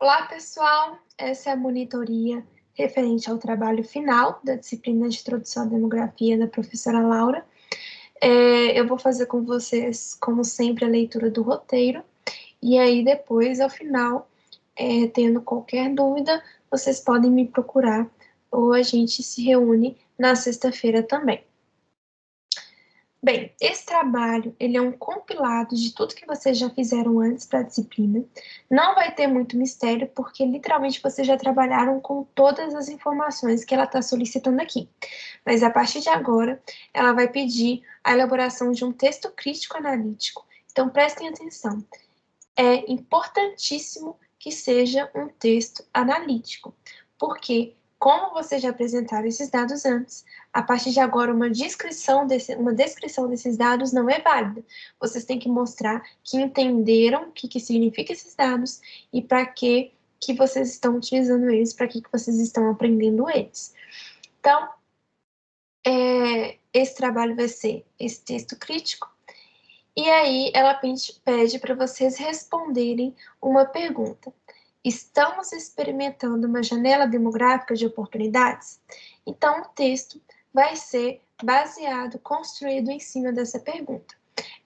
Olá, pessoal! Essa é a monitoria referente ao trabalho final da disciplina de Introdução à Demografia da professora Laura. Eu vou fazer com vocês, como sempre, a leitura do roteiro, e aí depois, ao final, tendo qualquer dúvida, vocês podem me procurar, ou a gente se reúne na sexta-feira também. Bem, esse trabalho, ele é um compilado de tudo que vocês já fizeram antes para a disciplina. Não vai ter muito mistério, porque literalmente vocês já trabalharam com todas as informações que ela está solicitando aqui. Mas a partir de agora, ela vai pedir a elaboração de um texto crítico analítico. Então, prestem atenção. É importantíssimo que seja um texto analítico, porque, como vocês já apresentaram esses dados antes, a partir de agora uma descrição desses dados não é válida. Vocês têm que mostrar que entenderam o que significa esses dados e para que vocês estão utilizando eles, para que vocês estão aprendendo eles. Então, esse trabalho vai ser esse texto crítico. E aí ela pede para vocês responderem uma pergunta. Estamos experimentando uma janela demográfica de oportunidades? Então, o texto vai ser baseado, construído em cima dessa pergunta.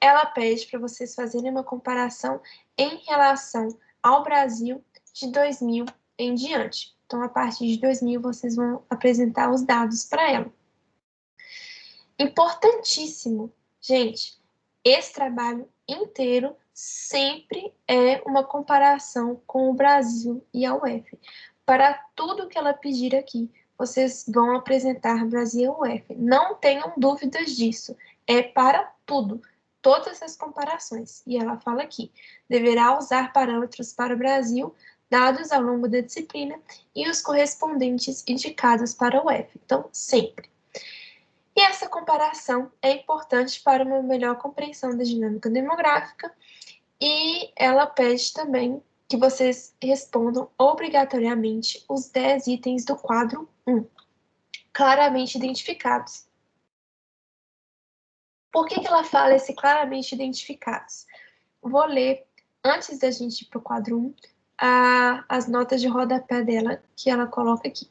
Ela pede para vocês fazerem uma comparação em relação ao Brasil de 2000 em diante. Então, a partir de 2000, vocês vão apresentar os dados para ela. Importantíssimo, gente, esse trabalho inteiro sempre é uma comparação com o Brasil e a UF. Para tudo que ela pedir aqui, vocês vão apresentar Brasil e UF. Não tenham dúvidas disso. É para tudo, todas as comparações. E ela fala aqui, deverá usar parâmetros para o Brasil, dados ao longo da disciplina, e os correspondentes indicados para a UF. Então, sempre. E essa comparação é importante para uma melhor compreensão da dinâmica demográfica, e ela pede também que vocês respondam obrigatoriamente os 10 itens do quadro 1, claramente identificados. Por que ela fala esse claramente identificados? Vou ler, antes da gente ir para o quadro 1, as notas de rodapé dela, que ela coloca aqui.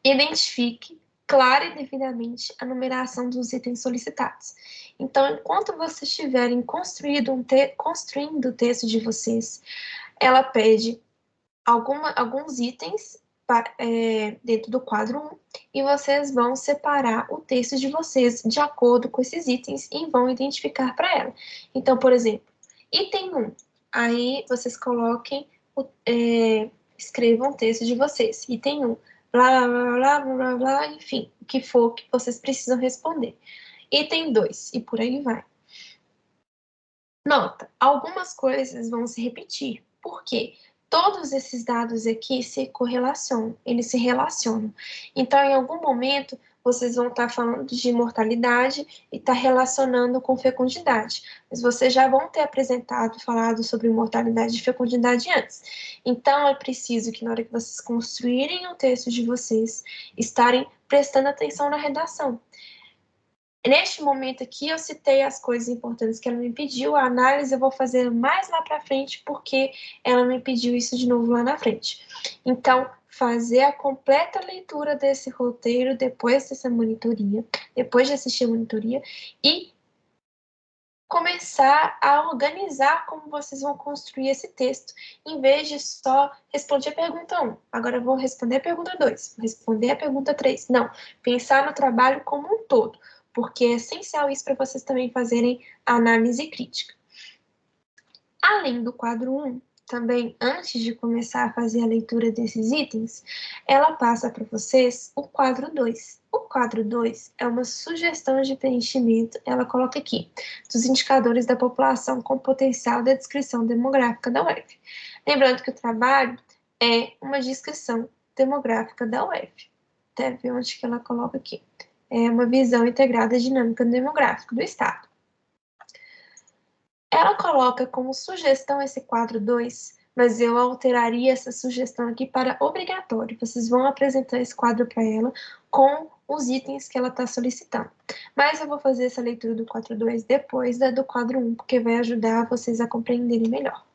Identifique clara e devidamente a numeração dos itens solicitados. Então, enquanto vocês estiverem construindo o texto de vocês, ela pede alguns itens dentro do quadro 1, e vocês vão separar o texto de vocês de acordo com esses itens e vão identificar para ela. Então, por exemplo, item 1, aí vocês escrevam o texto de vocês. Item 1, blá, blá, blá, blá, blá, blá, enfim, o que for que vocês precisam responder. Item 2, e por aí vai. Nota, algumas coisas vão se repetir. Por quê? Todos esses dados aqui se correlacionam, eles se relacionam. Então, em algum momento, vocês vão estar falando de mortalidade e estar relacionando com fecundidade. Mas vocês já vão ter falado sobre mortalidade e fecundidade antes. Então, é preciso que na hora que vocês construírem o texto de vocês, estarem prestando atenção na redação. Neste momento aqui, eu citei as coisas importantes que ela me pediu. A análise eu vou fazer mais lá para frente, porque ela me pediu isso de novo lá na frente. Então, fazer a completa leitura desse roteiro depois dessa monitoria, depois de assistir a monitoria, e começar a organizar como vocês vão construir esse texto, em vez de só responder a pergunta 1. Agora eu vou responder a pergunta 2, vou responder a pergunta 3. Não, pensar no trabalho como um todo, porque é essencial isso para vocês também fazerem a análise crítica. Além do quadro 1, também antes de começar a fazer a leitura desses itens, ela passa para vocês o quadro 2. O quadro 2 é uma sugestão de preenchimento, ela coloca aqui, dos indicadores da população com potencial da descrição demográfica da UF. Lembrando que o trabalho é uma descrição demográfica da UF. Até ver onde que ela coloca aqui. É uma visão integrada dinâmica demográfica do Estado. Ela coloca como sugestão esse quadro 2, mas eu alteraria essa sugestão aqui para obrigatório. Vocês vão apresentar esse quadro para ela com os itens que ela está solicitando. Mas eu vou fazer essa leitura do quadro 2 depois da do quadro 1, porque vai ajudar vocês a compreenderem melhor.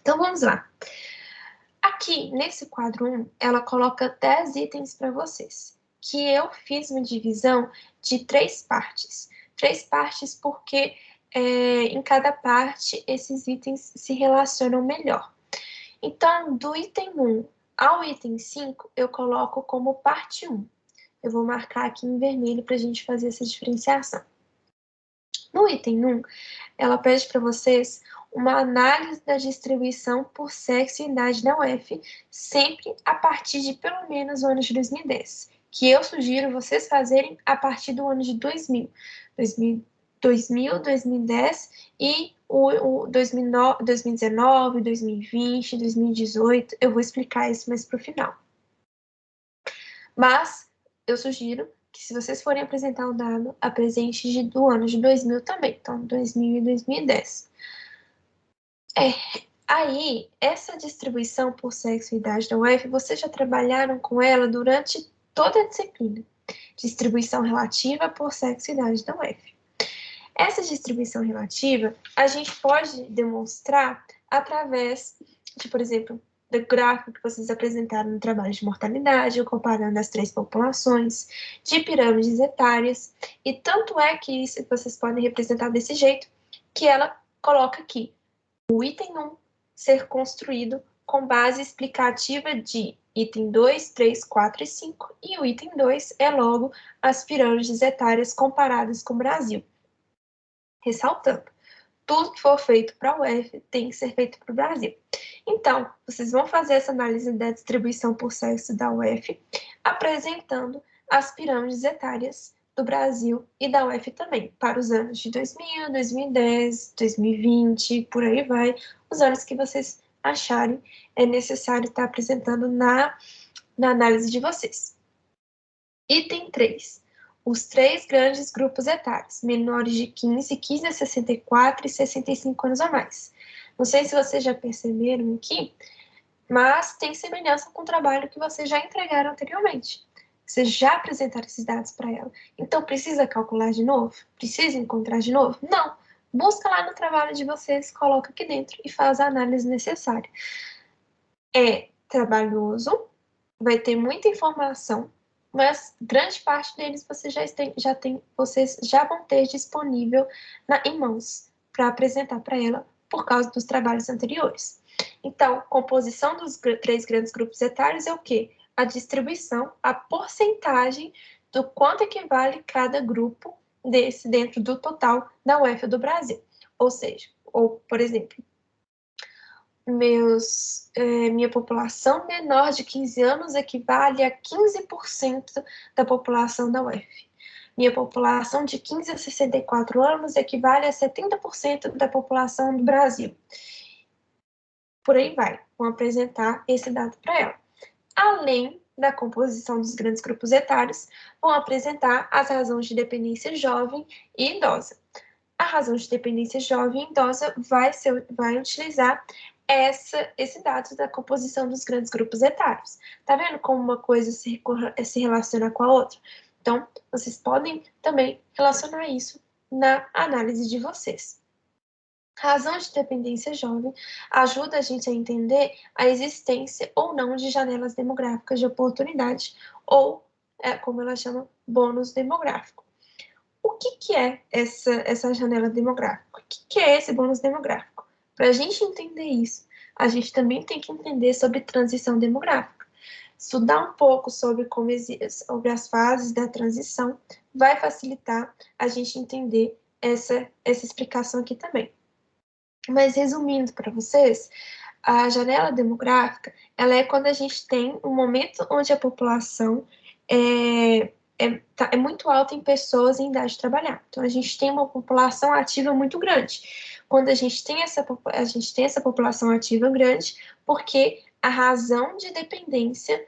Então, vamos lá. Aqui, nesse quadro 1, ela coloca 10 itens para vocês, que eu fiz uma divisão de 3 partes. 3 partes porque em cada parte esses itens se relacionam melhor. Então, do item 1 ao item 5, eu coloco como parte 1. Eu vou marcar aqui em vermelho para a gente fazer essa diferenciação. No item 1, ela pede para vocês uma análise da distribuição por sexo e idade da UF, sempre a partir de pelo menos o ano de 2010, que eu sugiro vocês fazerem a partir do ano de 2000, 2010 e o 2019, 2020, 2018, eu vou explicar isso mais para o final. Mas eu sugiro que se vocês forem apresentar o dado, apresente do ano de 2000 também, então 2000 e 2010. Aí, essa distribuição por sexo e idade da UF, vocês já trabalharam com ela durante toda a disciplina. Distribuição relativa por sexo e idade da UF. Essa distribuição relativa, a gente pode demonstrar através de, por exemplo, do gráfico que vocês apresentaram no trabalho de mortalidade, comparando as 3 populações, de pirâmides etárias, e tanto é que isso vocês podem representar desse jeito, que ela coloca aqui o item 1 ser construído com base explicativa de item 2, 3, 4 e 5, e o item 2 é logo as pirâmides etárias comparadas com o Brasil. Ressaltando, tudo que for feito para a UF tem que ser feito para o Brasil. Então, vocês vão fazer essa análise da distribuição por sexo da UF, apresentando as pirâmides etárias do Brasil e da UF também, para os anos de 2000, 2010, 2020, por aí vai, os anos que vocês acharem necessário estar apresentando na análise de vocês. Item 3. Os 3 grandes grupos etários, menores de 15, 15 a 64 e 65 anos a mais. Não sei se vocês já perceberam aqui, mas tem semelhança com o trabalho que vocês já entregaram anteriormente. Vocês já apresentaram esses dados para ela. Então, precisa calcular de novo? Precisa encontrar de novo? Não. Busca lá no trabalho de vocês, coloca aqui dentro e faz a análise necessária. É trabalhoso, vai ter muita informação, mas grande parte deles vocês vocês já vão ter disponível em mãos para apresentar para ela por causa dos trabalhos anteriores. Então, composição dos 3 grandes grupos etários é o quê? A distribuição, a porcentagem do quanto equivale cada grupo desse dentro do total da UF do Brasil. Ou seja, por exemplo, minha população menor de 15 anos equivale a 15% da população da UF. Minha população de 15 a 64 anos equivale a 70% da população do Brasil. Por aí vai, vão apresentar esse dado para ela. Além da composição dos grandes grupos etários, vão apresentar as razões de dependência jovem e idosa. A razão de dependência jovem e idosa vai utilizar esse dado da composição dos grandes grupos etários. Tá vendo como uma coisa se relaciona com a outra? Então, vocês podem também relacionar isso na análise de vocês. Razão de dependência jovem ajuda a gente a entender a existência ou não de janelas demográficas de oportunidade, ou, como ela chama, bônus demográfico. O que é essa janela demográfica? O que é esse bônus demográfico? Para a gente entender isso, a gente também tem que entender sobre transição demográfica. Estudar um pouco sobre as fases da transição vai facilitar a gente entender essa explicação aqui também. Mas resumindo para vocês, a janela demográfica, ela é quando a gente tem um momento onde a população é muito alta em pessoas em idade de trabalhar. Então, a gente tem uma população ativa muito grande. Quando a gente tem essa população ativa grande, porque a razão de dependência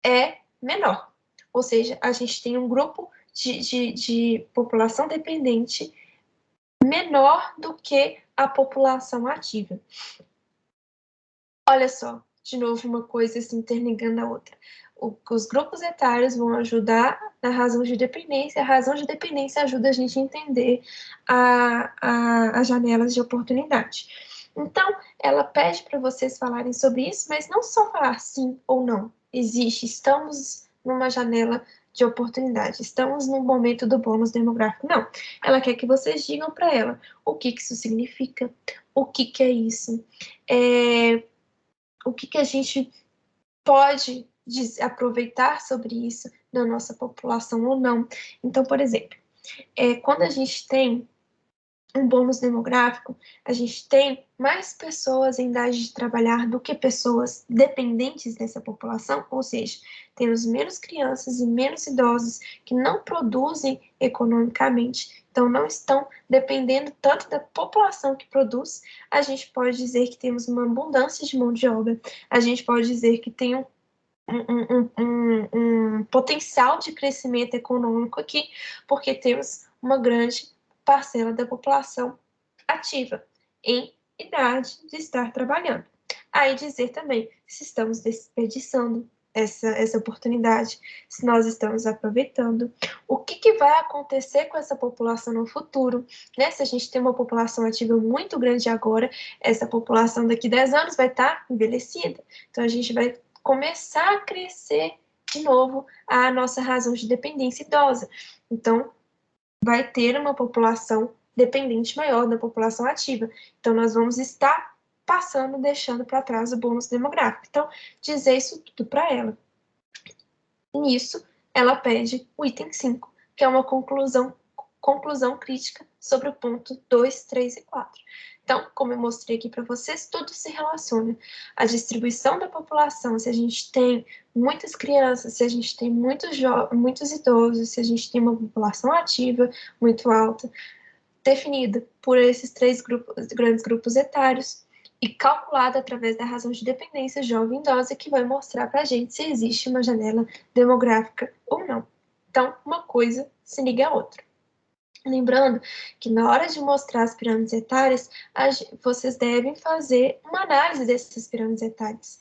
é menor. Ou seja, a gente tem um grupo de população dependente menor do que a população ativa. Olha só, de novo, uma coisa se interligando à outra. Os grupos etários vão ajudar na razão de dependência. A razão de dependência ajuda a gente a entender as janelas de oportunidade. Então, ela pede para vocês falarem sobre isso, mas não só falar sim ou não. Existe, estamos numa janela de oportunidade, estamos no momento do bônus demográfico. Não, ela quer que vocês digam para ela o que isso significa, o que é isso, o que a gente pode aproveitar sobre isso na nossa população ou não. Então, por exemplo, quando a gente tem um bônus demográfico, a gente tem mais pessoas em idade de trabalhar do que pessoas dependentes dessa população, ou seja, temos menos crianças e menos idosos que não produzem economicamente, então não estão dependendo tanto da população que produz. A gente pode dizer que temos uma abundância de mão de obra, a gente pode dizer que tem um potencial de crescimento econômico aqui, porque temos uma grande parcela da população ativa, em idade de estar trabalhando. Aí dizer também se estamos desperdiçando essa oportunidade, se nós estamos aproveitando, o que vai acontecer com essa população no futuro, né? Se a gente tem uma população ativa muito grande agora, essa população daqui 10 anos vai estar envelhecida, então a gente vai começar a crescer de novo a nossa razão de dependência idosa. Então, vai ter uma população dependente maior da população ativa. Então, nós vamos estar passando, deixando para trás o bônus demográfico. Então, dizer isso tudo para ela. Nisso, ela pede o item 5, que é uma conclusão crítica sobre o ponto 2, 3 e 4. Então, como eu mostrei aqui para vocês, tudo se relaciona. A distribuição da população, se a gente tem muitas crianças, se a gente tem muitos idosos, se a gente tem uma população ativa muito alta, definida por esses três grandes grupos etários e calculada através da razão de dependência jovem idosa, que vai mostrar para a gente se existe uma janela demográfica ou não. Então, uma coisa se liga à outra. Lembrando que na hora de mostrar as pirâmides etárias, vocês devem fazer uma análise dessas pirâmides etárias.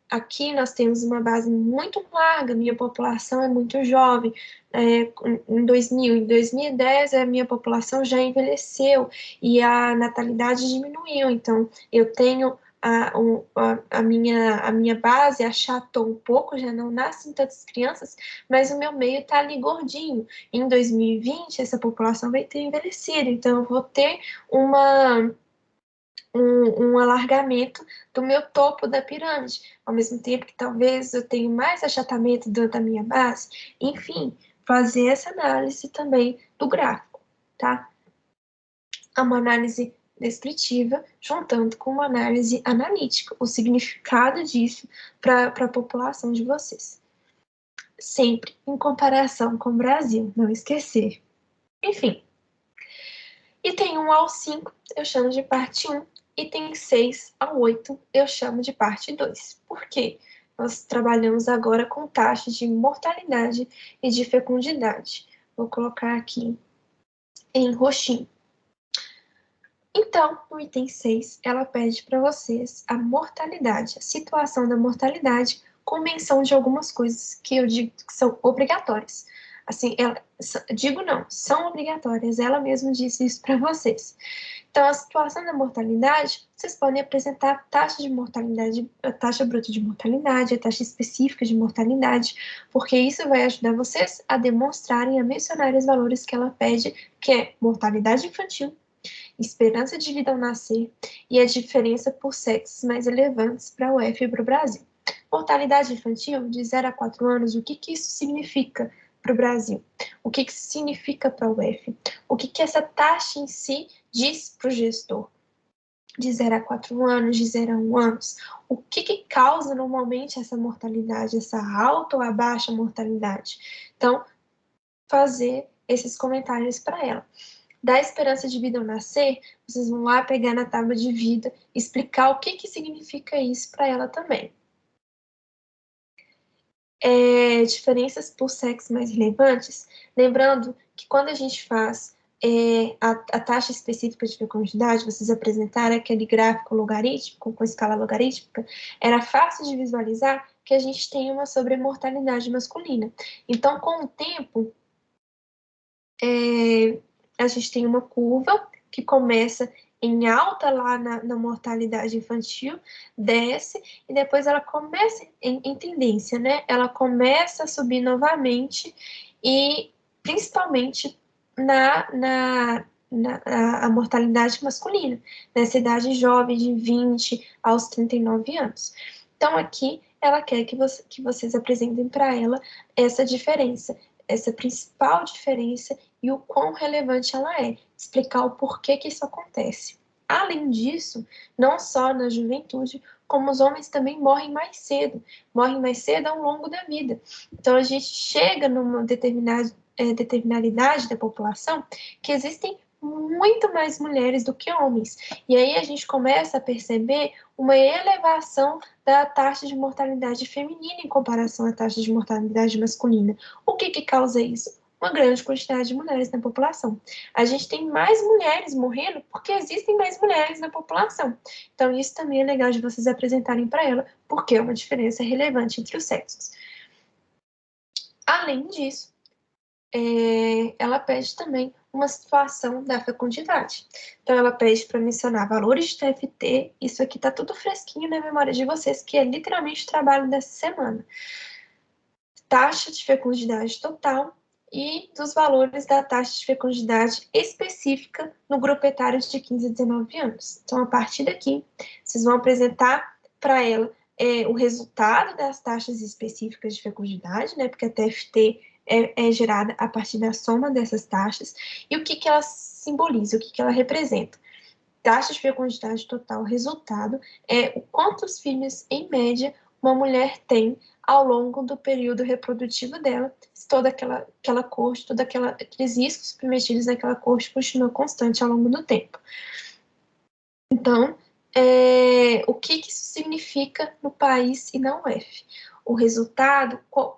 Aqui nós temos uma base muito larga, minha população é muito jovem. Em 2010, a minha população já envelheceu e a natalidade diminuiu. Então, eu tenho a minha base achatou um pouco, já não nascem tantas crianças, mas o meu meio está ali gordinho. Em 2020, essa população vai ter envelhecido, então eu vou ter um alargamento do meu topo da pirâmide, ao mesmo tempo que talvez eu tenha mais achatamento da minha base. Enfim, fazer essa análise também do gráfico, tá? Uma análise descritiva, juntando com uma análise analítica, o significado disso para a população de vocês. Sempre em comparação com o Brasil, não esquecer. Enfim, item 1 ao 5 eu chamo de parte 1, item 6 ao 8 eu chamo de parte 2. Por quê? Nós trabalhamos agora com taxas de mortalidade e de fecundidade. Vou colocar aqui em roxinho. Então, no item 6, ela pede para vocês a mortalidade, a situação da mortalidade, com menção de algumas coisas que eu digo que são obrigatórias. Assim, digo não, são obrigatórias, ela mesma disse isso para vocês. Então, a situação da mortalidade, vocês podem apresentar a taxa de mortalidade, a taxa bruta de mortalidade, a taxa específica de mortalidade, porque isso vai ajudar vocês a demonstrarem, a mencionar os valores que ela pede, que é mortalidade infantil, esperança de vida ao nascer e a diferença por sexos mais relevantes para a UF e para o Brasil. Mortalidade infantil de 0 a 4 anos, o que isso significa para o Brasil? O que isso significa para a UF? O que essa taxa em si diz para o gestor? De 0 a 4 anos, de 0 a 1 anos, o que causa normalmente essa mortalidade, essa alta ou a baixa mortalidade? Então, fazer esses comentários para ela. Da esperança de vida ao nascer, vocês vão lá pegar na tábua de vida, explicar o que significa isso para ela também. Diferenças por sexo mais relevantes, lembrando que quando a gente faz a taxa específica de fecundidade, vocês apresentaram aquele gráfico logarítmico, com escala logarítmica, era fácil de visualizar que a gente tem uma sobremortalidade masculina. Então, com o tempo, a gente tem uma curva que começa em alta lá na mortalidade infantil, desce, e depois ela começa em tendência, né? Ela começa a subir novamente, e principalmente a mortalidade masculina, nessa idade jovem, de 20 aos 39 anos. Então, aqui, ela quer que vocês apresentem para ela essa diferença, essa principal diferença e o quão relevante ela é, explicar o porquê que isso acontece. Além disso, não só na juventude, como os homens também morrem mais cedo ao longo da vida. Então, a gente chega numa determinada idade da população que existem muito mais mulheres do que homens. E aí a gente começa a perceber uma elevação da taxa de mortalidade feminina em comparação à taxa de mortalidade masculina. O que causa isso? Uma grande quantidade de mulheres na população. A gente tem mais mulheres morrendo porque existem mais mulheres na população. Então, isso também é legal de vocês apresentarem para ela, porque é uma diferença relevante entre os sexos. Além disso, ela pede também uma situação da fecundidade. Então, ela pede para mencionar valores de TFT, isso aqui está tudo fresquinho na memória de vocês, que é literalmente o trabalho dessa semana. Taxa de fecundidade total e dos valores da taxa de fecundidade específica no grupo etário de 15 a 19 anos. Então, a partir daqui, vocês vão apresentar para ela o resultado das taxas específicas de fecundidade, né, porque a TFT é gerada a partir da soma dessas taxas, e o que ela simboliza, o que ela representa. Taxa de fecundidade total, resultado é o quantos filhos, em média, uma mulher tem ao longo do período reprodutivo dela, se toda aquela corte, aqueles riscos submetidos naquela corte continuam constante ao longo do tempo. Então, o que isso significa no país e na UF? O resultado, qual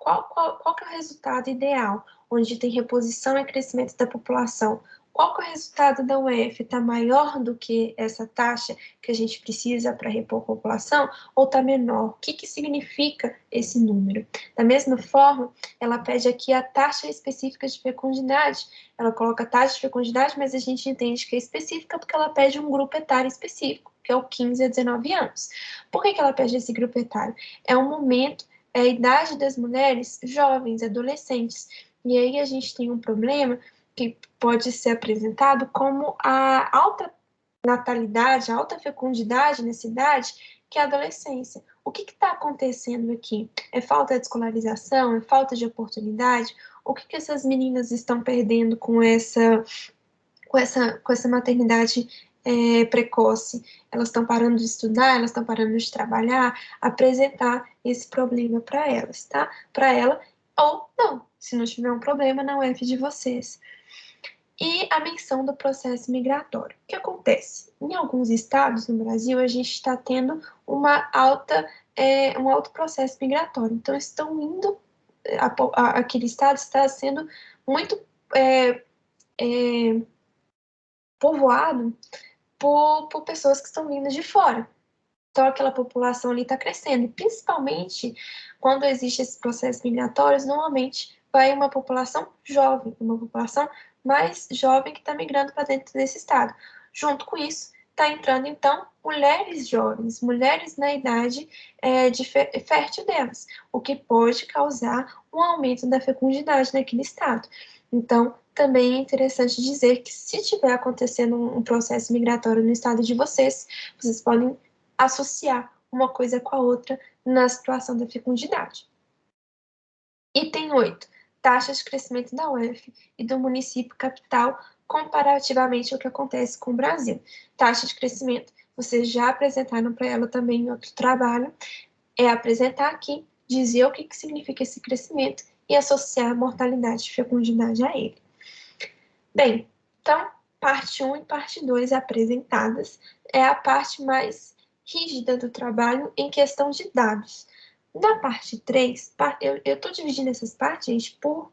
que é o resultado ideal? Onde tem reposição e crescimento da população. Qual que é o resultado da UF? Está maior do que essa taxa que a gente precisa para repor a população? Ou está menor? O que significa esse número? Da mesma forma, ela pede aqui a taxa específica de fecundidade. Ela coloca taxa de fecundidade, mas a gente entende que é específica porque ela pede um grupo etário específico, que é o 15 a 19 anos. Por que ela pede esse grupo etário? É um momento, é a idade das mulheres jovens, adolescentes. E aí a gente tem um problema que pode ser apresentado como a alta natalidade, a alta fecundidade nessa idade, que é a adolescência. O que está acontecendo aqui? É falta de escolarização? É falta de oportunidade? O que essas meninas estão perdendo com essa maternidade precoce? Elas estão parando de estudar, elas estão parando de trabalhar, apresentar esse problema para elas, tá? Para ela, ou não, se não tiver um problema, na UF de vocês. E a menção do processo migratório. O que acontece? Em alguns estados no Brasil, a gente está tendo um alto processo migratório. Então, estão indo, aquele estado está sendo muito povoado por pessoas que estão vindo de fora. Então, aquela população ali está crescendo. E, principalmente, quando existe esse processo migratório, normalmente vai uma população jovem, uma população mais jovem que está migrando para dentro desse estado. Junto com isso, está entrando, então, mulheres jovens, mulheres na idade fértil delas, o que pode causar um aumento da fecundidade naquele estado. Então, também é interessante dizer que se estiver acontecendo um processo migratório no estado de vocês podem associar uma coisa com a outra na situação da fecundidade. Item 8. Taxas de crescimento da UF e do município capital comparativamente ao que acontece com o Brasil. Taxa de crescimento, vocês já apresentaram para ela também em outro trabalho, é apresentar aqui, dizer o que significa esse crescimento e associar a mortalidade e fecundidade a ele. Bem, então, parte 1 e parte 2 apresentadas é a parte mais rígida do trabalho em questão de dados. Na parte 3, eu estou dividindo essas partes, gente, por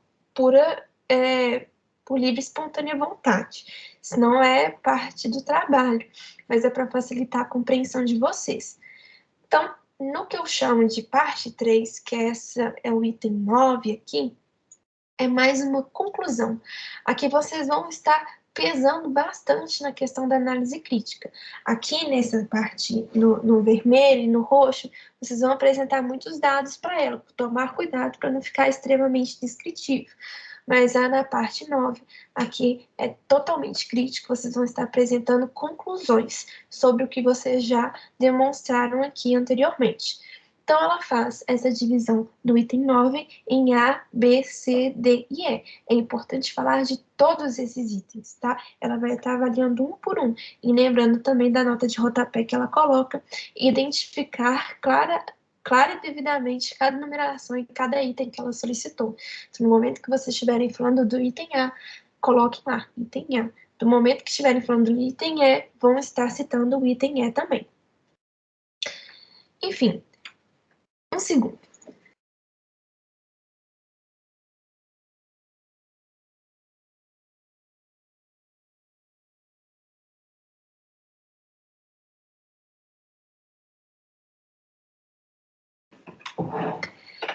livre e espontânea vontade. Isso não é parte do trabalho, mas é para facilitar a compreensão de vocês. Então, no que eu chamo de parte 3, que essa é o item 9 aqui, é mais uma conclusão. Aqui vocês vão estar pesando bastante na questão da análise crítica. Aqui nessa parte, no vermelho e no roxo, vocês vão apresentar muitos dados para ela, tomar cuidado para não ficar extremamente descritivo. Mas na parte 9, aqui é totalmente crítico, vocês vão estar apresentando conclusões sobre o que vocês já demonstraram aqui anteriormente. Então, ela faz essa divisão do item 9 em A, B, C, D e E. É importante falar de todos esses itens, tá? Ela vai estar avaliando um por um. E lembrando também da nota de rodapé que ela coloca, identificar clara e devidamente cada numeração e cada item que ela solicitou. Então, no momento que vocês estiverem falando do item A, coloque lá, item A. No momento que estiverem falando do item E, vão estar citando o item E também. Enfim, um segundo.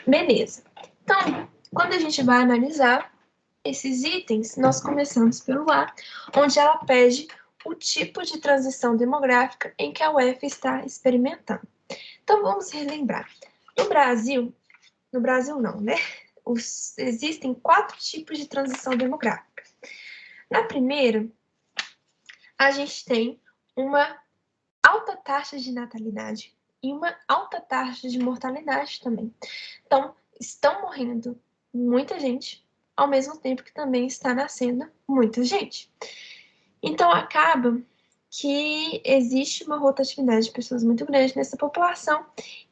Beleza. Então, quando a gente vai analisar esses itens, nós começamos pelo A, onde ela pede o tipo de transição demográfica em que a UF está experimentando. Então, vamos relembrar. No Brasil não, né? Existem 4 tipos de transição demográfica. Na primeira, a gente tem uma alta taxa de natalidade e uma alta taxa de mortalidade também. Então, estão morrendo muita gente, ao mesmo tempo que também está nascendo muita gente. Então, acaba que existe uma rotatividade de pessoas muito grande nessa população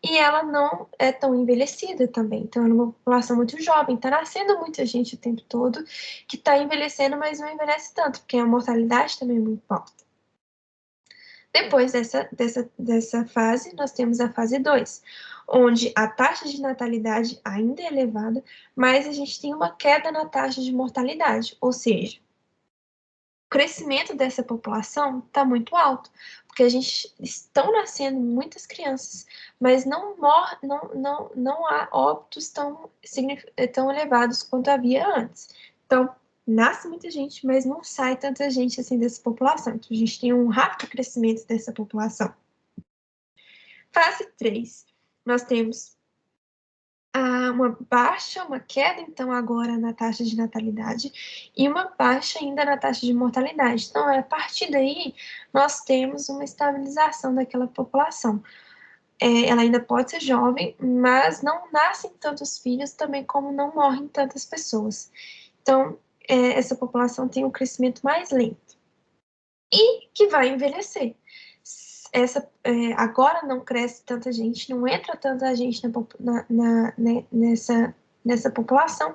e ela não é tão envelhecida também. Então, é uma população muito jovem, está nascendo muita gente o tempo todo, que está envelhecendo, mas não envelhece tanto, porque a mortalidade também é muito alta. Depois dessa fase, nós temos a fase 2, onde a taxa de natalidade ainda é elevada, mas a gente tem uma queda na taxa de mortalidade, ou seja, o crescimento dessa população está muito alto, porque a gente estão nascendo muitas crianças, mas não há óbitos tão elevados quanto havia antes. Então, nasce muita gente, mas não sai tanta gente assim dessa população. Então, a gente tem um rápido crescimento dessa população. Fase 3, nós temos uma queda, então, agora na taxa de natalidade e uma baixa ainda na taxa de mortalidade. Então, a partir daí, nós temos uma estabilização daquela população. Ela ainda pode ser jovem, mas não nascem tantos filhos, também como não morrem tantas pessoas. Então, essa população tem um crescimento mais lento e que vai envelhecer. Agora não cresce tanta gente, não entra tanta gente nessa população,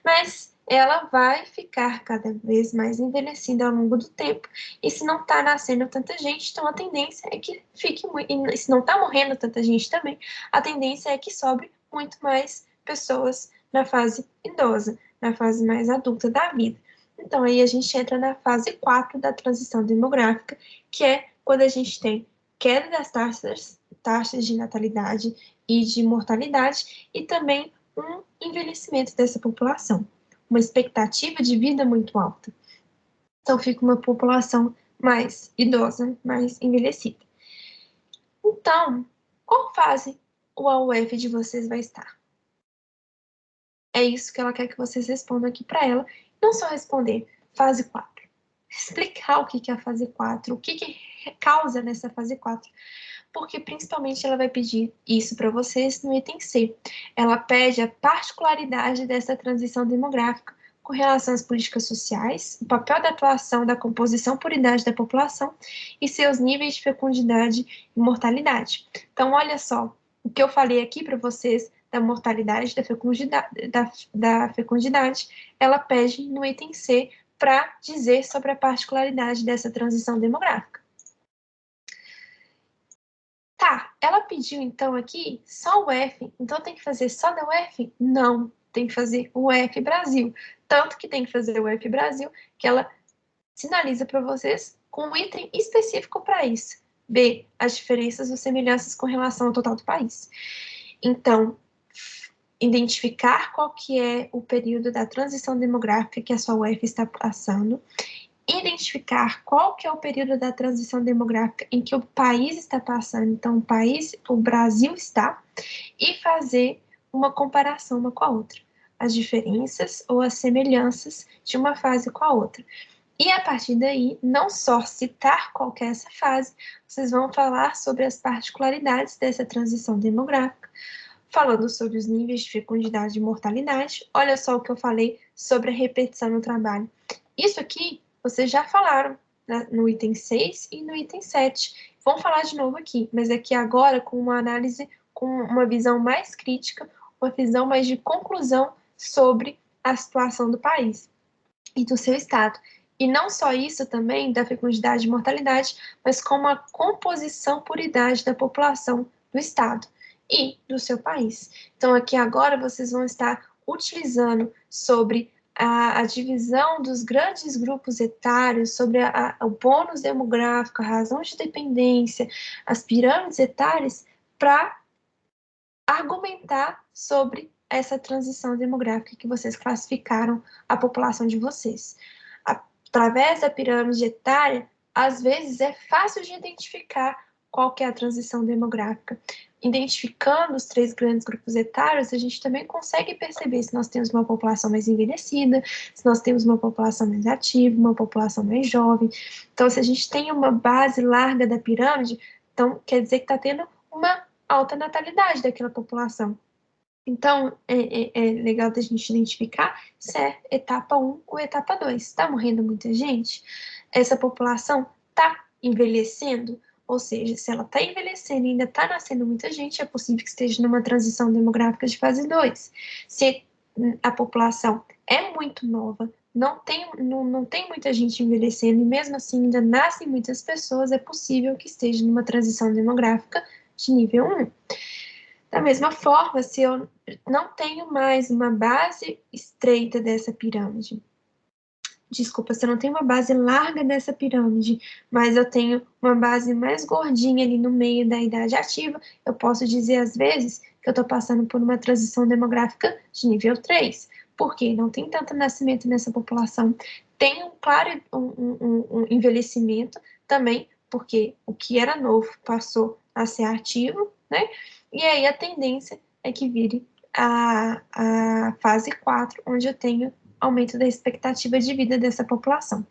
mas ela vai ficar cada vez mais envelhecida ao longo do tempo, e se não está nascendo tanta gente, então a tendência é que fique muito, e se não está morrendo tanta gente também, a tendência é que sobre muito mais pessoas na fase idosa, na fase mais adulta da vida. Então, aí a gente entra na fase 4 da transição demográfica, que é quando a gente tem queda das taxas de natalidade e de mortalidade, e também um envelhecimento dessa população, uma expectativa de vida muito alta. Então, fica uma população mais idosa, mais envelhecida. Então, qual fase o AUF de vocês vai estar? É isso que ela quer que vocês respondam aqui para ela. Não só responder fase 4. Explicar o que é a fase 4, o que causa nessa fase 4. Porque principalmente ela vai pedir isso para vocês no item C. Ela pede a particularidade dessa transição demográfica com relação às políticas sociais, o papel da atuação da composição por idade da população e seus níveis de fecundidade e mortalidade. Então, olha só, o que eu falei aqui para vocês da mortalidade, da fecundidade, ela pede no item C para dizer sobre a particularidade dessa transição demográfica. Tá, ela pediu então aqui só o F, então tem que fazer só da UF? Não, tem que fazer o F Brasil. Tanto que tem que fazer o F Brasil, que ela sinaliza para vocês com um item específico para isso. B, as diferenças ou semelhanças com relação ao total do país. Então, identificar qual que é o período da transição demográfica que a sua UF está passando identificar qual que é o período da transição demográfica em que o país está passando, então o Brasil está, e fazer uma comparação uma com a outra, as diferenças ou as semelhanças de uma fase com a outra. E a partir daí, não só citar qual que é essa fase, vocês vão falar sobre as particularidades dessa transição demográfica, falando sobre os níveis de fecundidade e mortalidade. Olha só o que eu falei sobre a repetição no trabalho. Isso aqui vocês já falaram no item 6 e no item 7. Vamos falar de novo aqui, mas aqui agora com uma análise, com uma visão mais crítica, uma visão mais de conclusão sobre a situação do país e do seu estado. E não só isso também da fecundidade e mortalidade, mas como a composição por idade da população do estado e do seu país. Então aqui agora vocês vão estar utilizando sobre a divisão dos grandes grupos etários, sobre o bônus demográfico, a razão de dependência, as pirâmides etárias, para argumentar sobre essa transição demográfica que vocês classificaram a população de vocês. Através da pirâmide etária, às vezes é fácil de identificar qual que é a transição demográfica. Identificando os 3 grandes grupos etários, a gente também consegue perceber se nós temos uma população mais envelhecida, se nós temos uma população mais ativa, uma população mais jovem. Então, se a gente tem uma base larga da pirâmide, então quer dizer que está tendo uma alta natalidade daquela população. Então, é legal da gente identificar se é etapa 1 ou etapa 2. Está morrendo muita gente? Essa população está envelhecendo? Ou seja, se ela está envelhecendo e ainda está nascendo muita gente, é possível que esteja numa transição demográfica de fase 2. Se a população é muito nova, não tem muita gente envelhecendo e mesmo assim ainda nascem muitas pessoas, é possível que esteja numa transição demográfica de nível 1. Da mesma forma, se eu não tenho mais uma base estreita dessa pirâmide, desculpa, se eu não tenho uma base larga dessa pirâmide, mas eu tenho uma base mais gordinha ali no meio da idade ativa, eu posso dizer às vezes que eu estou passando por uma transição demográfica de nível 3, porque não tem tanto nascimento nessa população. Tem um claro um envelhecimento também, porque o que era novo passou a ser ativo, né? E aí a tendência é que vire a fase 4, onde eu tenho aumento da expectativa de vida dessa população.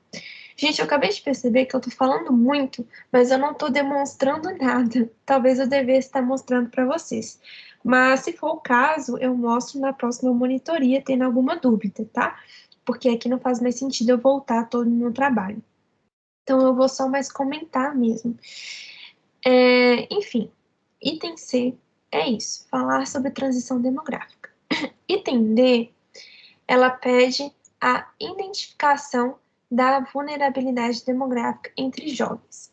Gente, eu acabei de perceber que eu tô falando muito, mas eu não tô demonstrando nada. Talvez eu devesse estar mostrando para vocês. Mas, se for o caso, eu mostro na próxima monitoria, tendo alguma dúvida, tá? Porque aqui não faz mais sentido eu voltar todo no trabalho. Então, eu vou só mais comentar mesmo. Enfim, item C é isso, falar sobre transição demográfica. Item D, ela pede a identificação da vulnerabilidade demográfica entre jovens.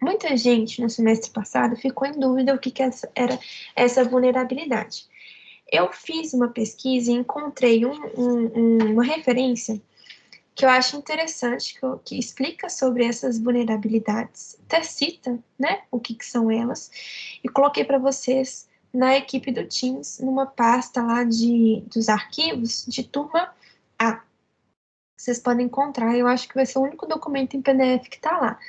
Muita gente no semestre passado ficou em dúvida o que era essa vulnerabilidade. Eu fiz uma pesquisa e encontrei uma referência que eu acho interessante, que explica sobre essas vulnerabilidades, até cita, né, o que são elas, e coloquei para vocês na equipe do Teams, numa pasta lá dos arquivos de turma A. Vocês podem encontrar, eu acho que vai ser o único documento em PDF que está lá.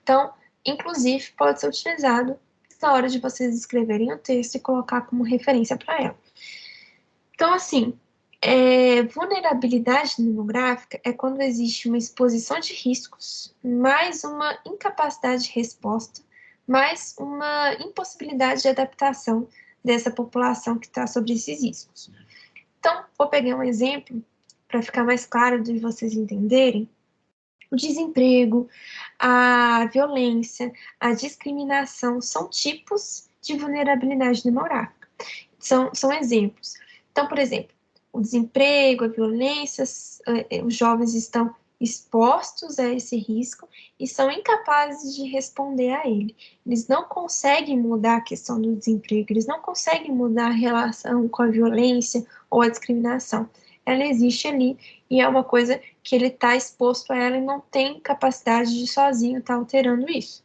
Então, inclusive, pode ser utilizado na hora de vocês escreverem o texto e colocar como referência para ela. Então, assim, vulnerabilidade demográfica é quando existe uma exposição de riscos, mais uma incapacidade de resposta, mais uma impossibilidade de adaptação dessa população que está sobre esses riscos. Então, vou pegar um exemplo para ficar mais claro de vocês entenderem. O desemprego, a violência, a discriminação são tipos de vulnerabilidade demográfica. São exemplos. Então, por exemplo, o desemprego, a violência, os jovens estão expostos a esse risco e são incapazes de responder a ele. Eles não conseguem mudar a questão do desemprego, eles não conseguem mudar a relação com a violência ou a discriminação. Ela existe ali e é uma coisa que ele está exposto a ela e não tem capacidade de sozinho estar alterando isso.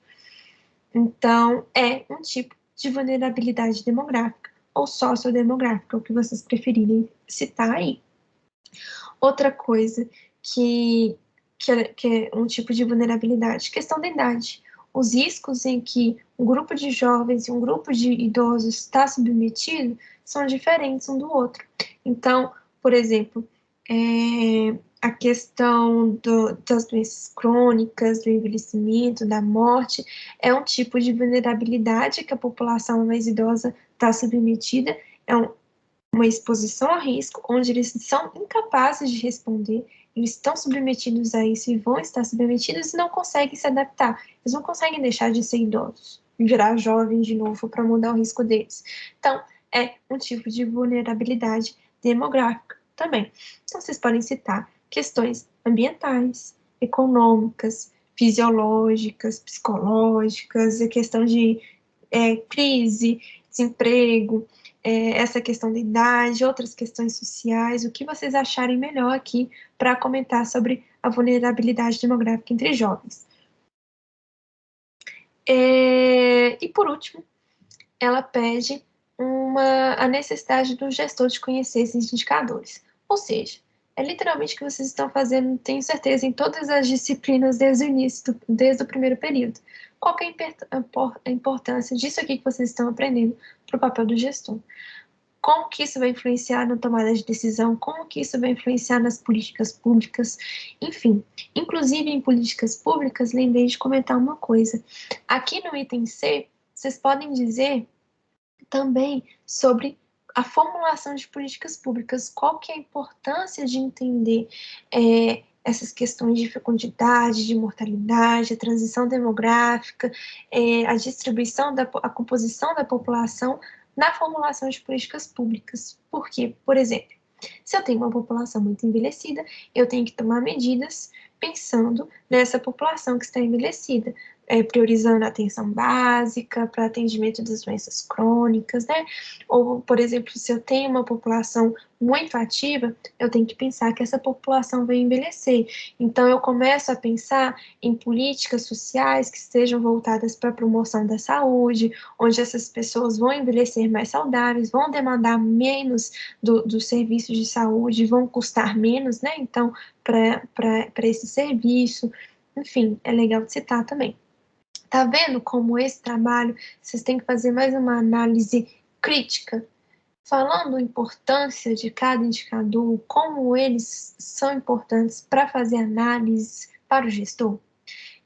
Então, é um tipo de vulnerabilidade demográfica ou sociodemográfica, o que vocês preferirem citar aí. Outra coisa que que é um tipo de vulnerabilidade? Questão da idade. Os riscos em que um grupo de jovens e um grupo de idosos está submetido são diferentes um do outro. Então, por exemplo, a questão das doenças crônicas, do envelhecimento, da morte, é um tipo de vulnerabilidade que a população mais idosa está submetida, uma exposição a risco, onde eles são incapazes de responder, eles estão submetidos a isso e vão estar submetidos e não conseguem se adaptar. Eles não conseguem deixar de ser idosos, virar jovens de novo para mudar o risco deles. Então, é um tipo de vulnerabilidade demográfica também. Então, vocês podem citar questões ambientais, econômicas, fisiológicas, psicológicas, a questão de crise, desemprego, essa questão da idade, outras questões sociais, o que vocês acharem melhor aqui para comentar sobre a vulnerabilidade demográfica entre jovens. E por último, ela pede a necessidade do gestor de conhecer esses indicadores. Ou seja, é literalmente o que vocês estão fazendo, tenho certeza, em todas as disciplinas desde o início, desde o primeiro período. Qual que é a importância disso aqui que vocês estão aprendendo para o papel do gestor? Como que isso vai influenciar na tomada de decisão? Como que isso vai influenciar nas políticas públicas? Enfim, inclusive em políticas públicas, lembrei de comentar uma coisa. Aqui no item C, vocês podem dizer também sobre a formulação de políticas públicas, qual que é a importância de entender essas questões de fecundidade, de mortalidade, a transição demográfica, a distribuição, a composição da população na formulação de políticas públicas. Por quê? Por exemplo, se eu tenho uma população muito envelhecida, eu tenho que tomar medidas pensando nessa população que está envelhecida, priorizando a atenção básica para atendimento das doenças crônicas, né? Ou, por exemplo, se eu tenho uma população muito ativa, eu tenho que pensar que essa população vai envelhecer. Então, eu começo a pensar em políticas sociais que estejam voltadas para a promoção da saúde, onde essas pessoas vão envelhecer mais saudáveis, vão demandar menos dos serviços de saúde, vão custar menos, né? Então, para esse serviço. Enfim, é legal de citar também. Tá vendo como esse trabalho vocês têm que fazer mais uma análise crítica, falando a importância de cada indicador, como eles são importantes para fazer análise para o gestor?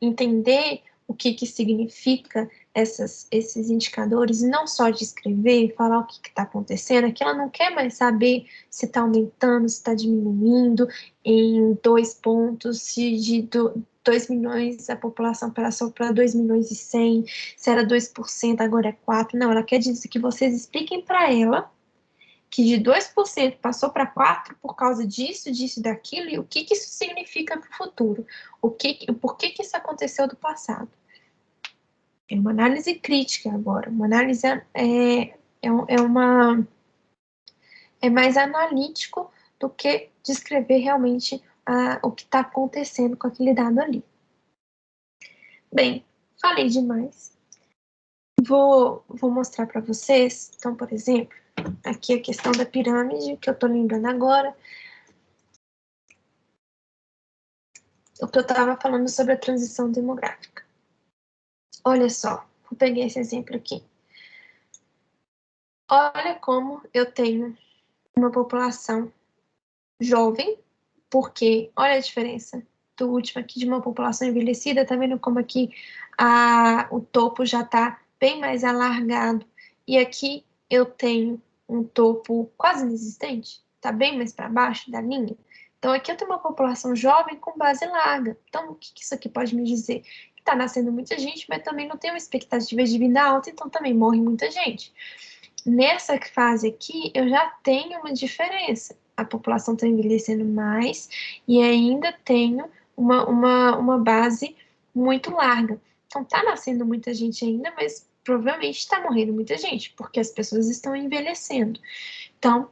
Entender o que significa esses indicadores, e não só descrever, falar o que está acontecendo, é que ela não quer mais saber se está aumentando, se está diminuindo em 2 pontos, se de 2 milhões a população passou para 2 milhões e 100, se era 2%, agora é 4%. Não, ela quer dizer que vocês expliquem para ela que de 2% passou para 4% por causa disso, disso e daquilo, e o que isso significa para o futuro, por que isso aconteceu do passado. É uma análise crítica agora, uma análise é mais analítico do que descrever realmente o que está acontecendo com aquele dado ali. Bem, falei demais. Vou mostrar para vocês, então, por exemplo, aqui a questão da pirâmide, que eu estou lembrando agora. O que eu estava falando sobre a transição demográfica. Olha só, vou pegar esse exemplo aqui. Olha como eu tenho uma população jovem, porque olha a diferença do último aqui de uma população envelhecida, tá vendo como aqui o topo já está bem mais alargado, e aqui eu tenho um topo quase inexistente, tá bem mais para baixo da linha. Então aqui eu tenho uma população jovem com base larga. Então o que isso aqui pode me dizer? Está nascendo muita gente, mas também não tem uma expectativa de vida alta, então também morre muita gente. Nessa fase aqui, eu já tenho uma diferença. A população está envelhecendo mais e ainda tenho uma base muito larga. Então, está nascendo muita gente ainda, mas provavelmente está morrendo muita gente, porque as pessoas estão envelhecendo. Então,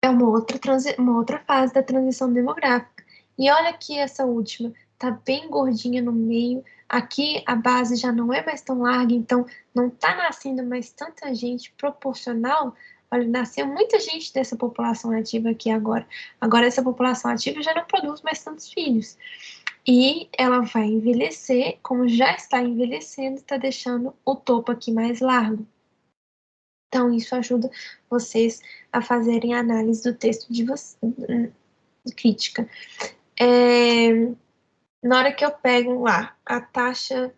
é uma outra fase da transição demográfica. E olha que essa última tá bem gordinha no meio. Aqui a base já não é mais tão larga, então não tá nascendo mais tanta gente proporcional. Olha, nasceu muita gente dessa população ativa aqui agora. Agora essa população ativa já não produz mais tantos filhos. E ela vai envelhecer, como já está envelhecendo, está deixando o topo aqui mais largo. Então, isso ajuda vocês a fazerem a análise do texto de vocês, crítica. Na hora que eu pego lá a taxa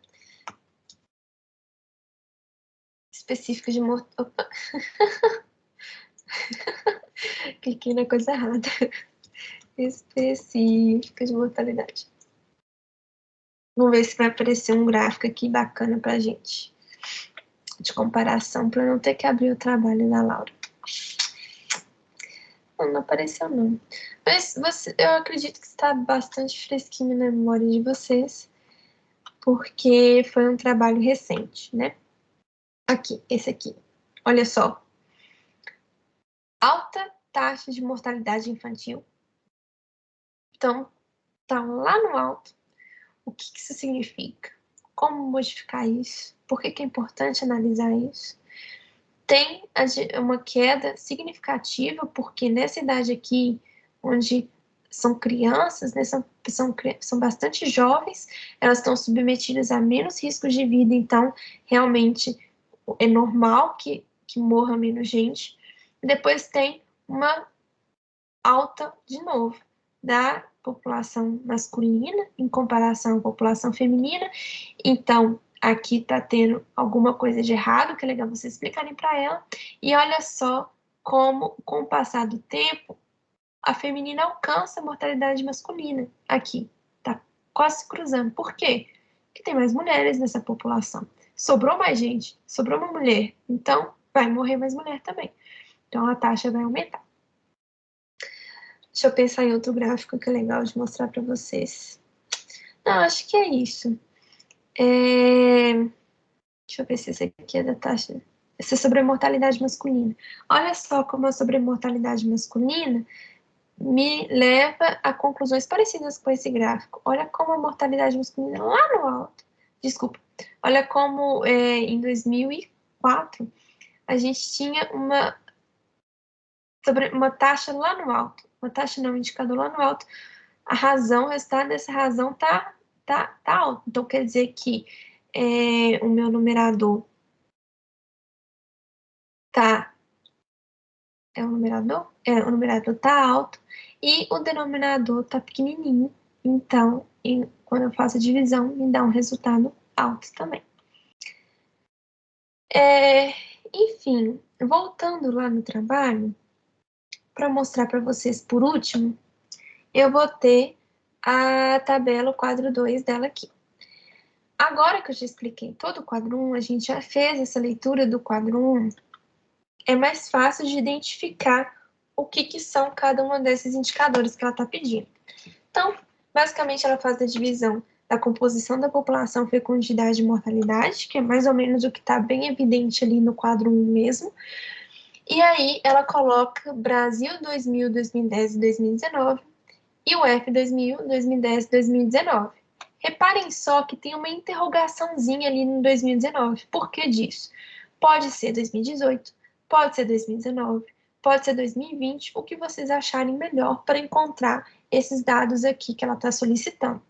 específica de mortalidade. Cliquei na coisa errada. Específica de mortalidade. Vamos ver se vai aparecer um gráfico aqui bacana pra gente. De comparação, para não ter que abrir o trabalho da Laura. Não apareceu não. Mas eu acredito que está bastante fresquinho na memória de vocês, porque foi um trabalho recente, né? Aqui, esse aqui. Olha só. Alta taxa de mortalidade infantil. Então, tá lá no alto. O que isso significa? Como modificar isso? Por que é importante analisar isso? Tem uma queda significativa, porque nessa idade aqui, onde são crianças, né, são bastante jovens, elas estão submetidas a menos riscos de vida, então realmente é normal que morra menos gente. Depois tem uma alta, de novo, da população masculina em comparação à população feminina. Então, aqui está tendo alguma coisa de errado, que é legal vocês explicarem para ela. E olha só como, com o passar do tempo, a feminina alcança a mortalidade masculina. Aqui, tá quase se cruzando. Por quê? Porque tem mais mulheres nessa população. Sobrou mais gente, sobrou uma mulher. Então, vai morrer mais mulher também. Então, a taxa vai aumentar. Deixa eu pensar em outro gráfico que é legal de mostrar para vocês. Não, acho que é isso. Deixa eu ver se esse aqui é da taxa. Esse é sobre a mortalidade masculina. Olha só como a sobre a mortalidade masculina me leva a conclusões parecidas com esse gráfico. Olha como a mortalidade masculina lá no alto. Desculpa. Olha como em 2004 a gente tinha uma taxa lá no alto. Uma taxa não, um indicador lá no alto. A razão, o resultado dessa razão tá alto. Então, quer dizer que o meu numerador tá... É o numerador? O numerador tá alto e o denominador tá pequenininho. Então, quando eu faço a divisão, me dá um resultado alto também. Enfim, voltando lá no trabalho, para mostrar para vocês por último, eu vou ter a tabela, o quadro 2 dela aqui. Agora que eu já expliquei todo o quadro 1, a gente já fez essa leitura do quadro 1, é mais fácil de identificar o que são cada um desses indicadores que ela está pedindo. Então, basicamente, ela faz a divisão da composição da população, fecundidade e mortalidade, que é mais ou menos o que está bem evidente ali no quadro 1 mesmo. E aí, ela coloca Brasil 2000, 2010 e 2019 e o F 2000, 2010 e 2019. Reparem só que tem uma interrogaçãozinha ali no 2019. Por que disso? Pode ser 2018, pode ser 2019, pode ser 2020, o que vocês acharem melhor para encontrar esses dados aqui que ela está solicitando.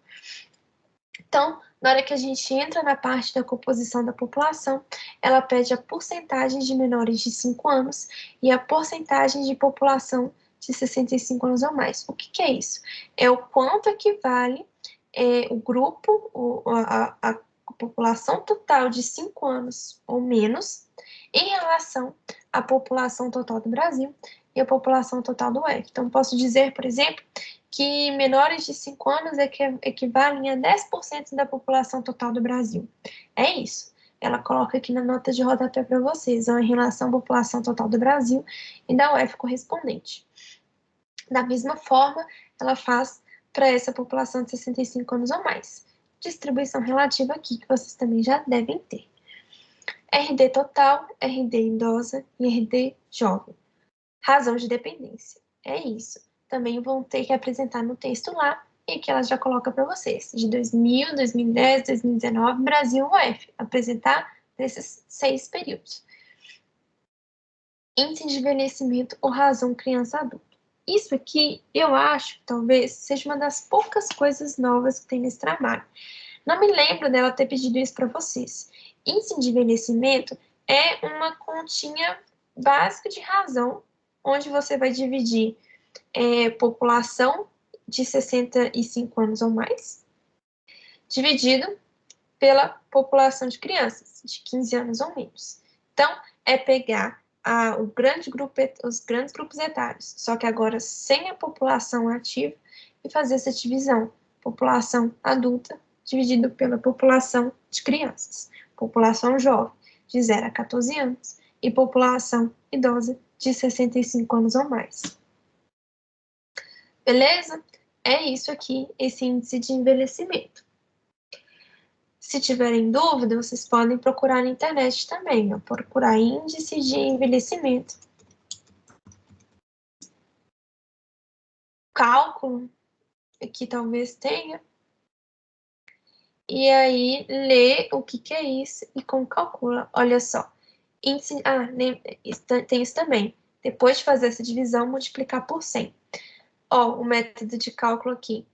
Então, na hora que a gente entra na parte da composição da população, ela pede a porcentagem de menores de 5 anos e a porcentagem de população de 65 anos ou mais. O que é isso? É o quanto equivale o grupo, a população total de 5 anos ou menos em relação à população total do Brasil e a população total do UF. Então, posso dizer, por exemplo, que menores de 5 anos equivalem a 10% da população total do Brasil. É isso. Ela coloca aqui na nota de rodapé para vocês, em relação à população total do Brasil e da UF correspondente. Da mesma forma, ela faz para essa população de 65 anos ou mais. Distribuição relativa aqui, que vocês também já devem ter. RD total, RD idosa e RD jovem. Razão de dependência. É isso. Também vão ter que apresentar no texto lá, e aqui ela já coloca para vocês. De 2000, 2010, 2019, Brasil UF. Apresentar nesses 6 períodos. Índice de envelhecimento ou razão criança-adulto. Isso aqui, eu acho, que talvez, seja uma das poucas coisas novas que tem nesse trabalho. Não me lembro dela ter pedido isso para vocês. Índice de envelhecimento é uma continha básica de razão, onde você vai dividir população de 65 anos ou mais, dividido pela população de crianças de 15 anos ou menos. Então, é pegar os grandes grupos etários, só que agora sem a população ativa, e fazer essa divisão. População adulta dividido pela população de crianças. População jovem, de 0 a 14 anos, e população idosa, de 65 anos ou mais. Beleza? É isso aqui, esse índice de envelhecimento. Se tiverem dúvida, vocês podem procurar na internet também, ó, procurar índice de envelhecimento. Cálculo, aqui talvez tenha. E aí, lê o que é isso e como calcula. Olha só. Índice, tem isso também. Depois de fazer essa divisão, multiplicar por 100. Ó, o método de cálculo aqui.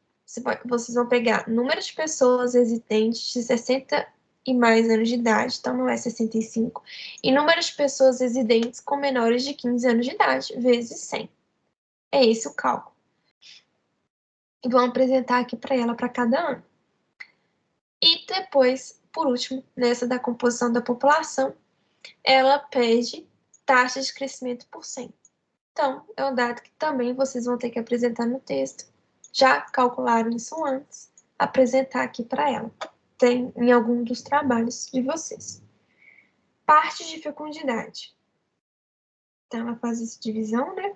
Vocês vão pegar número de pessoas residentes de 60 e mais anos de idade, então não é 65, e número de pessoas residentes com menores de 15 anos de idade, vezes 100. É esse o cálculo. E vão apresentar aqui para ela para cada ano. E depois, por último, nessa da composição da população, ela pede taxa de crescimento por 100. Então, é um dado que também vocês vão ter que apresentar no texto. Já calcularam isso antes, apresentar aqui para ela. Tem em algum dos trabalhos de vocês. Parte de fecundidade. Então, ela faz essa divisão, né?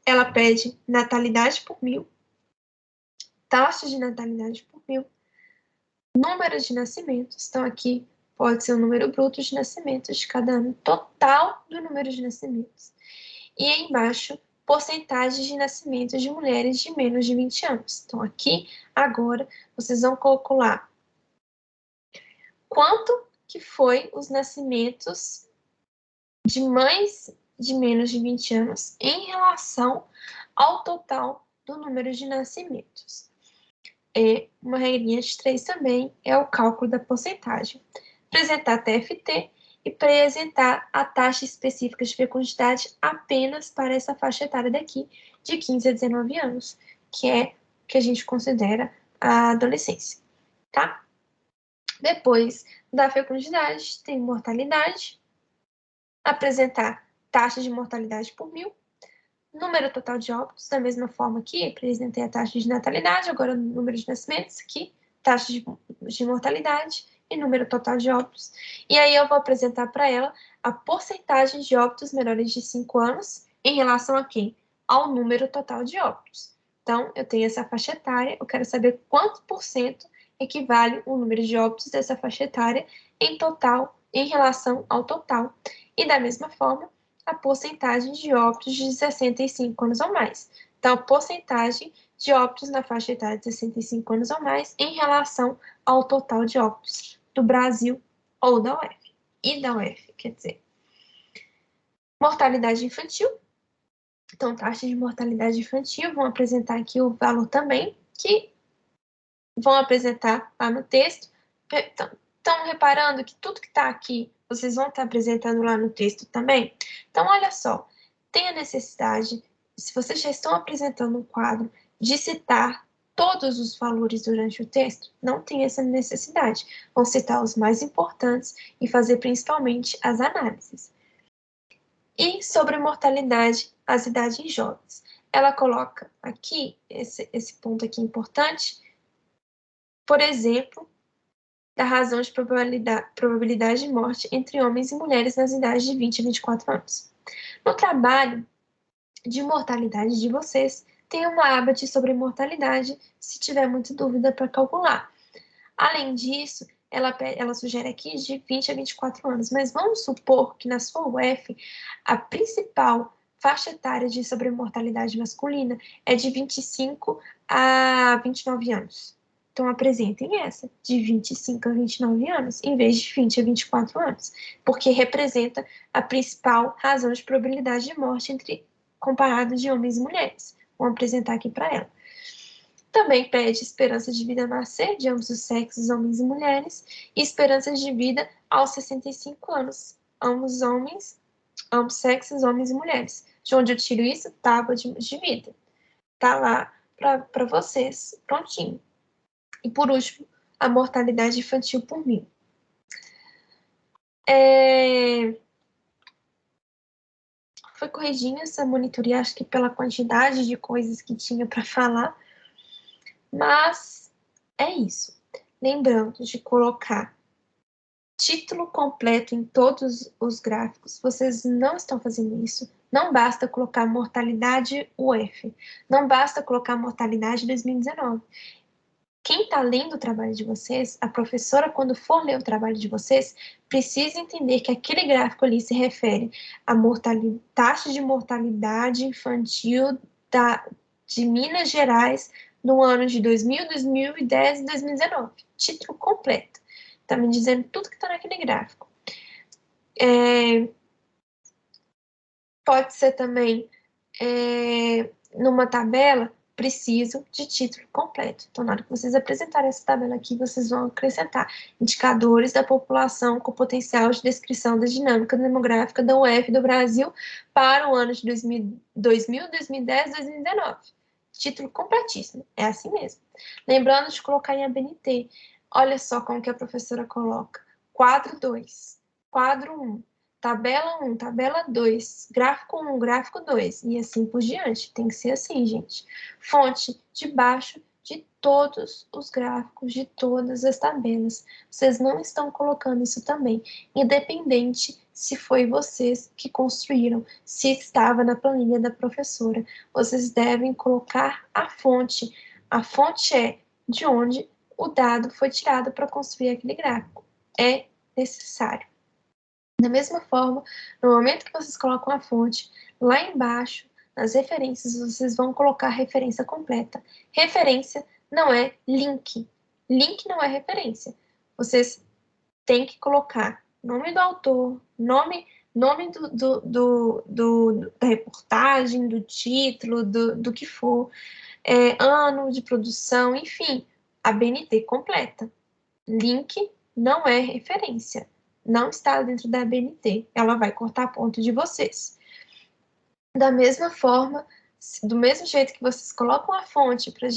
Ela pede natalidade por 1000, taxa de natalidade por 1000, número de nascimentos. Então, aqui pode ser o número bruto de nascimentos de cada ano, total do número de nascimentos. E aí embaixo, porcentagem de nascimentos de mulheres de menos de 20 anos. Então, aqui, agora, vocês vão calcular quanto que foi os nascimentos de mães de menos de 20 anos em relação ao total do número de nascimentos. Uma regrinha de 3 também é o cálculo da porcentagem. Apresentar TFT e apresentar a taxa específica de fecundidade apenas para essa faixa etária daqui, de 15 a 19 anos, que é o que a gente considera a adolescência, tá? Depois da fecundidade, tem mortalidade, apresentar taxa de mortalidade por 1000, número total de óbitos, da mesma forma que apresentei a taxa de natalidade, agora o número de nascimentos aqui, taxa de mortalidade e número total de óbitos. E aí eu vou apresentar para ela a porcentagem de óbitos menores de 5 anos em relação a quem? Ao número total de óbitos. Então, eu tenho essa faixa etária, eu quero saber quanto por cento equivale o número de óbitos dessa faixa etária em total, em relação ao total. E da mesma forma, a porcentagem de óbitos de 65 anos ou mais. Então, a porcentagem de óbitos na faixa etária de 65 anos ou mais em relação ao total de óbitos do Brasil ou da UF. E da UF, quer dizer. Mortalidade infantil. Então, taxa de mortalidade infantil, vão apresentar aqui o valor também, que vão apresentar lá no texto. Estão reparando que tudo que está aqui, vocês vão estar apresentando lá no texto também? Então, olha só, tem a necessidade, se vocês já estão apresentando um quadro, de citar todos os valores durante o texto? Não tem essa necessidade. Vão citar os mais importantes e fazer principalmente as análises. E sobre mortalidade às idades jovens. Ela coloca aqui, esse ponto aqui importante, por exemplo, da razão de probabilidade de morte entre homens e mulheres nas idades de 20 a 24 anos. No trabalho de mortalidade de vocês, tem uma aba de sobre mortalidade, se tiver muita dúvida para calcular. Além disso, ela sugere aqui de 20 a 24 anos, mas vamos supor que na sua UF, a principal faixa etária de sobremortalidade masculina é de 25 a 29 anos. Então, apresentem essa, de 25 a 29 anos, em vez de 20 a 24 anos, porque representa a principal razão de probabilidade de morte comparado de homens e mulheres. Vou apresentar aqui para ela. Também pede esperança de vida a nascer de ambos os sexos, homens e mulheres, e esperança de vida aos 65 anos, ambos sexos, homens e mulheres. De onde eu tiro isso? Tábua de vida. Tá lá para vocês, prontinho. E por último, a mortalidade infantil por mil. Foi corridinha essa monitoria, acho que pela quantidade de coisas que tinha para falar, mas é isso. Lembrando de colocar título completo em todos os gráficos. Vocês não estão fazendo isso. Não basta colocar mortalidade UF. Não basta colocar mortalidade 2019. Quem está lendo o trabalho de vocês, a professora, quando for ler o trabalho de vocês, precisa entender que aquele gráfico ali se refere à taxa de mortalidade infantil de Minas Gerais no ano de 2000, 2010 e 2019. Título completo. Está me dizendo tudo que está naquele gráfico. Pode ser também numa tabela, preciso de título completo. Então, na hora que vocês apresentarem essa tabela aqui, vocês vão acrescentar indicadores da população com potencial de descrição da dinâmica demográfica da UF do Brasil para o ano de 2000, 2010, 2019. Título completíssimo, é assim mesmo. Lembrando de colocar em ABNT. Olha só como que a professora coloca. Quadro 2, quadro 1. Tabela 1, tabela 2, gráfico 1, gráfico 2, e assim por diante. Tem que ser assim, gente. Fonte debaixo de todos os gráficos, de todas as tabelas. Vocês não estão colocando isso também, independente se foi vocês que construíram, se estava na planilha da professora. Vocês devem colocar a fonte. A fonte é de onde o dado foi tirado para construir aquele gráfico. É necessário. Da mesma forma, no momento que vocês colocam a fonte, lá embaixo, nas referências, vocês vão colocar a referência completa. Referência não é link. Link não é referência. Vocês têm que colocar nome do autor, nome da reportagem, do título, do que for, ano de produção, enfim, a BNT completa. Link não é referência. Não está dentro da ABNT. Ela vai cortar ponto de vocês. Da mesma forma, do mesmo jeito que vocês colocam a fonte para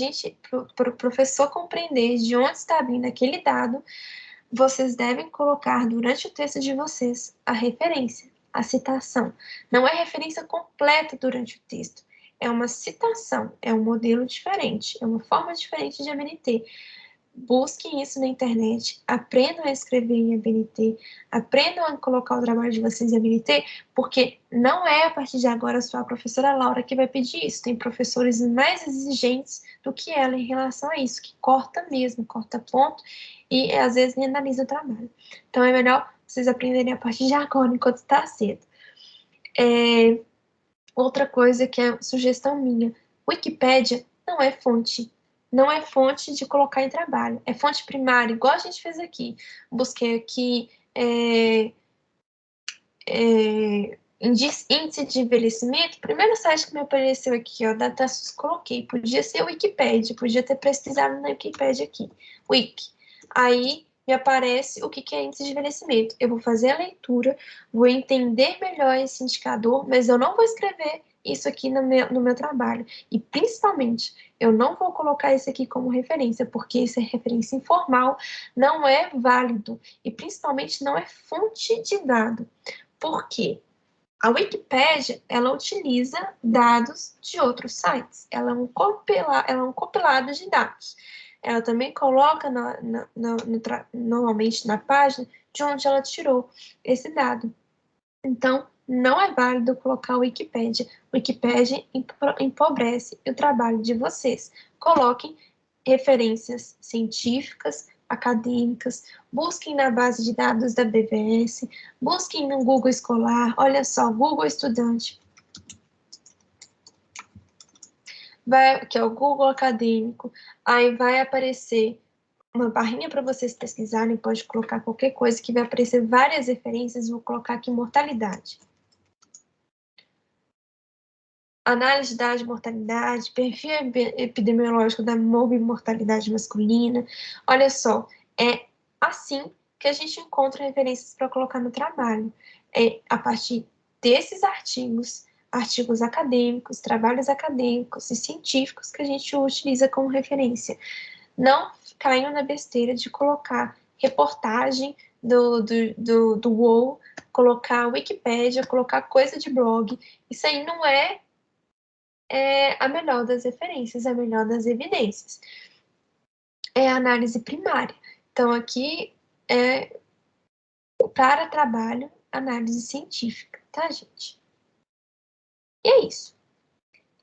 o professor compreender de onde está vindo aquele dado, vocês devem colocar durante o texto de vocês a referência, a citação. Não é referência completa durante o texto. É uma citação, é um modelo diferente, é uma forma diferente de ABNT. Busquem isso na internet, aprendam a escrever em ABNT, aprendam a colocar o trabalho de vocês em ABNT, porque não é a partir de agora só a professora Laura que vai pedir isso. Tem professores mais exigentes do que ela em relação a isso, que corta mesmo, corta ponto e às vezes nem analisa o trabalho. Então é melhor vocês aprenderem a partir de agora, enquanto está cedo. Outra coisa que é sugestão minha, Wikipédia não é fonte. Não é fonte de colocar em trabalho. É fonte primária, igual a gente fez aqui. Busquei aqui índice de envelhecimento. O primeiro site que me apareceu aqui, ó, Datasus, coloquei. Podia ser Wikipédia, podia ter pesquisado na Wikipédia aqui. Wiki. Aí me aparece o que é índice de envelhecimento. Eu vou fazer a leitura, vou entender melhor esse indicador, mas eu não vou escrever isso aqui no meu trabalho. E, principalmente, eu não vou colocar isso aqui como referência, porque isso é referência informal, não é válido. E, principalmente, não é fonte de dado. Por quê? A Wikipédia, ela utiliza dados de outros sites. Ela é um compilado de dados. Ela também coloca normalmente na página de onde ela tirou esse dado. Então, não é válido colocar o Wikipédia. O Wikipédia empobrece o trabalho de vocês. Coloquem referências científicas, acadêmicas, busquem na base de dados da BVS, busquem no Google Escolar, olha só, Google Estudante, que é o Google Acadêmico, aí vai aparecer uma barrinha para vocês pesquisarem, pode colocar qualquer coisa que vai aparecer várias referências, vou colocar aqui mortalidade. Análise de dados de mortalidade, perfil epidemiológico da morbimortalidade masculina. Olha só, é assim que a gente encontra referências para colocar no trabalho. É a partir desses artigos acadêmicos, trabalhos acadêmicos e científicos que a gente utiliza como referência. Não caiam na besteira de colocar reportagem do UOL, colocar Wikipédia, colocar coisa de blog. Isso aí não é a melhor das referências, a melhor das evidências. É a análise primária. Então, aqui é para trabalho, análise científica, tá, gente? E é isso.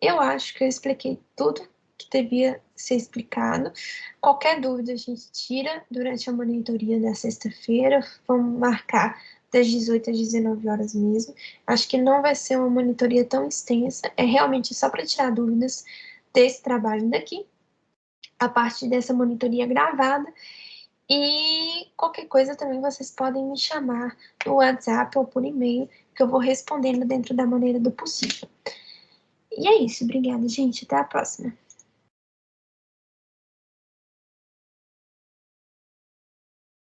Eu acho que eu expliquei tudo que devia ser explicado. Qualquer dúvida a gente tira durante a monitoria da sexta-feira. Vamos marcar das 18 às 19 horas mesmo. Acho que não vai ser uma monitoria tão extensa. É realmente só para tirar dúvidas desse trabalho daqui, a partir dessa monitoria gravada. E qualquer coisa também vocês podem me chamar no WhatsApp ou por e-mail, que eu vou respondendo dentro da maneira do possível. E é isso, obrigada, gente. Até a próxima.